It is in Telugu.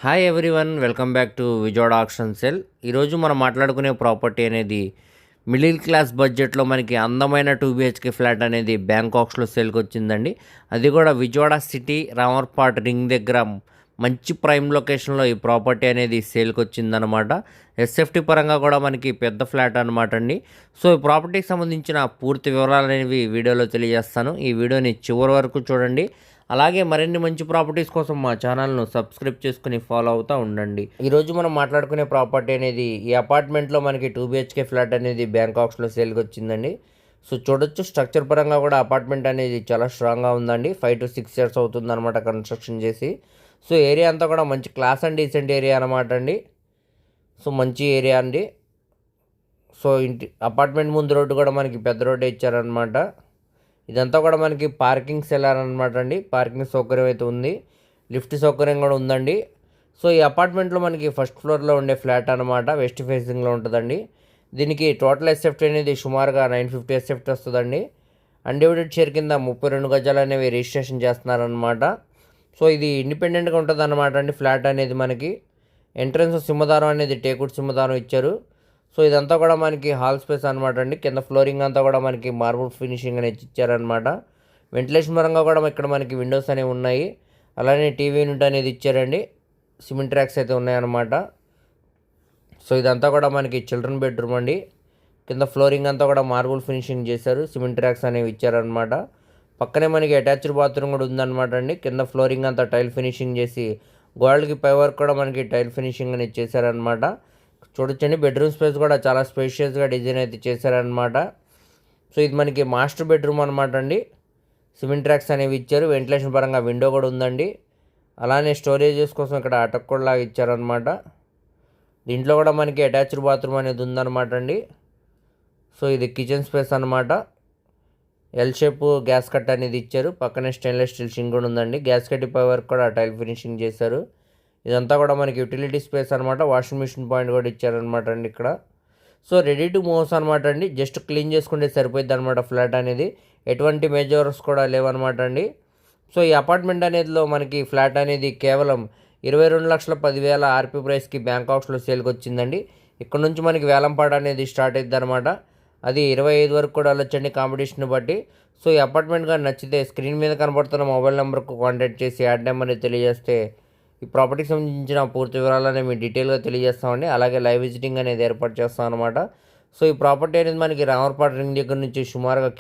Hi everyone, welcome back to Vijayawada action cell. ఈరోజు మనం మాట్లాడుకునే ప్రాపర్టీ అనేది మిడిల్ క్లాస్ బడ్జెట్లో మనకి అందమైన 2 BHK ఫ్లాట్ అనేది బ్యాంకాక్స్లో సేల్కి వచ్చిందండి. అది కూడా విజయవాడ సిటీ రామర్పాట్ రింగ్ దగ్గర మంచి ప్రైమ్ లొకేషన్లో ఈ ప్రాపర్టీ అనేది సేల్కి వచ్చిందనమాట. ఎస్ఎఫ్టీ పరంగా కూడా మనకి పెద్ద ఫ్లాట్ అనమాట అండి. సో ఈ ప్రాపర్టీకి సంబంధించిన పూర్తి వివరాలు అనేవి వీడియోలో తెలియజేస్తాను. ఈ వీడియోని చివరి వరకు చూడండి. అలాగే మరిన్ని మంచి ప్రాపర్టీస్ కోసం మా ఛానల్ను సబ్స్క్రైబ్ చేసుకుని ఫాలో అవుతూ ఉండండి. ఈరోజు మనం మాట్లాడుకునే ప్రాపర్టీ అనేది ఈ అపార్ట్మెంట్లో మనకి 2 BHK ఫ్లాట్ అనేది బ్యాంకాక్స్లో సేల్కి వచ్చిందండి. సో చూడొచ్చు, స్ట్రక్చర్ పరంగా కూడా అపార్ట్మెంట్ అనేది చాలా స్ట్రాంగ్గా ఉందండి. 5 to 6 years అవుతుంది అనమాట కన్స్ట్రక్షన్ చేసి. సో ఏరియా అంతా కూడా మంచి క్లాస్ అండ్ డీసెంట్ ఏరియా అనమాట అండి. సో మంచి ఏరియా అండి. సో ఇంటి అపార్ట్మెంట్ ముందు రోడ్డు కూడా మనకి పెద్ద రోడ్డే ఇచ్చారనమాట. ఇదంతా కూడా మనకి పార్కింగ్ సెల్లర్ అనమాట అండి. పార్కింగ్ సౌకర్యం అయితే ఉంది, లిఫ్ట్ సౌకర్యం కూడా ఉందండి. సో ఈ అపార్ట్మెంట్లో మనకి ఫస్ట్ ఫ్లోర్లో ఉండే ఫ్లాట్ అనమాట, వెస్ట్ ఫేసింగ్లో ఉంటుందండి. దీనికి టోటల్ ఎస్ఎఫ్టీ అనేది సుమారుగా 950 ఎస్ఎఫ్టీ వస్తుందండి. అన్డివైడెడ్ షేర్ కింద 32 గజాలు అనేవి రిజిస్ట్రేషన్ చేస్తున్నారనమాట. సో ఇది ఇండిపెండెంట్గా ఉంటుంది అనమాట అండి. ఫ్లాట్ అనేది మనకి ఎంట్రన్స్ సింహదారం అనేది టేకుడ్ సింహదారం ఇచ్చారు. సో ఇదంతా కూడా మనకి హాల్ స్పేస్ అనమాట అండి. కింద ఫ్లోరింగ్ అంతా కూడా మనకి మార్బుల్ ఫినిషింగ్ అనేది ఇచ్చారనమాట. వెంటిలేషన్ పరంగా కూడా ఇక్కడ మనకి విండోస్ అనేవి ఉన్నాయి. అలానే టీవీ యూనిట్ అనేది ఇచ్చారండి. సిమెంట్ ట్రాక్స్ అయితే ఉన్నాయన్నమాట. సో ఇదంతా కూడా మనకి చిల్డ్రన్ బెడ్రూమ్ అండి. కింద ఫ్లోరింగ్ అంతా కూడా మార్బుల్ ఫినిషింగ్ చేశారు, సిమెంట్ ట్రాక్స్ అనేవి ఇచ్చారనమాట. పక్కనే మనకి అటాచ్డ్ బాత్రూమ్ కూడా ఉందన్నమాట అండి. కింద ఫ్లోరింగ్ అంతా టైల్ ఫినిషింగ్ చేసి గోడలకి పై వరకు కూడా మనకి టైల్ ఫినిషింగ్ అనేది చేశారనమాట. చూడొచ్చండి, బెడ్రూమ్ స్పేస్ కూడా చాలా స్పేషియస్గా డిజైన్ అయితే చేశారనమాట. సో ఇది మనకి మాస్టర్ బెడ్రూమ్ అనమాట అండి. సిమెంట్ ట్రాక్స్ అనేవి ఇచ్చారు. వెంటిలేషన్ పరంగా విండో కూడా ఉందండి. అలానే స్టోరేజెస్ కోసం ఇక్కడ అటక్ కూడా లాగా ఇచ్చారనమాట. దీంట్లో కూడా మనకి అటాచ్డ్ బాత్రూమ్ అనేది ఉందన్నమాట అండి. సో ఇది కిచెన్ స్పేస్ అనమాట. ఎల్ షేప్ గ్యాస్ కట్ అనేది ఇచ్చారు. పక్కనే స్టెయిన్లెస్ స్టీల్ షింక్ కూడా ఉందండి. గ్యాస్ కట్ పై వరకు కూడా టైల్ ఫినిషింగ్ చేశారు. ఇదంతా కూడా మనకి యూటిలిటీ స్పేస్ అనమాట. వాషింగ్ మిషన్ పాయింట్ కూడా ఇచ్చారనమాట అండి ఇక్కడ. సో రెడీ టు మూవ్స్ అనమాట అండి. జస్ట్ క్లీన్ చేసుకుంటే సరిపోద్ది అనమాట ఫ్లాట్ అనేది. ఎటువంటి మేజర్స్ కూడా లేవన్నమాట అండి. సో ఈ అపార్ట్మెంట్ అనేదిలో మనకి ఫ్లాట్ అనేది కేవలం 22,10,000 ఆర్పీ ప్రైస్కి బ్యాంకాక్స్లో సేల్కి వచ్చిందండి. ఇక్కడ నుంచి మనకి వేలంపాట అనేది స్టార్ట్ అవుతుంది అనమాట. అది 25 వరకు కూడా వెళ్ళొచ్చండి కాంపిటీషన్ బట్టి. సో ఈ అపార్ట్మెంట్ కానీ నచ్చితే స్క్రీన్ మీద కనబడుతున్న మొబైల్ నెంబర్కు కాంటాక్ట్ చేసి యాడ్ నెంబర్ తెలియజేస్తే ఈ ప్రాపర్టీకి సంబంధించిన పూర్తి వివరాలనే మేము డీటెయిల్గా తెలియజేస్తామండి. అలాగే లైవ్ విజిటింగ్ అనేది ఏర్పాటు చేస్తాం అనమాట. సో ఈ ప్రాపర్టీ అనేది మనకి రామర్పాట్ రింగ్ దగ్గర నుంచి సుమారుగా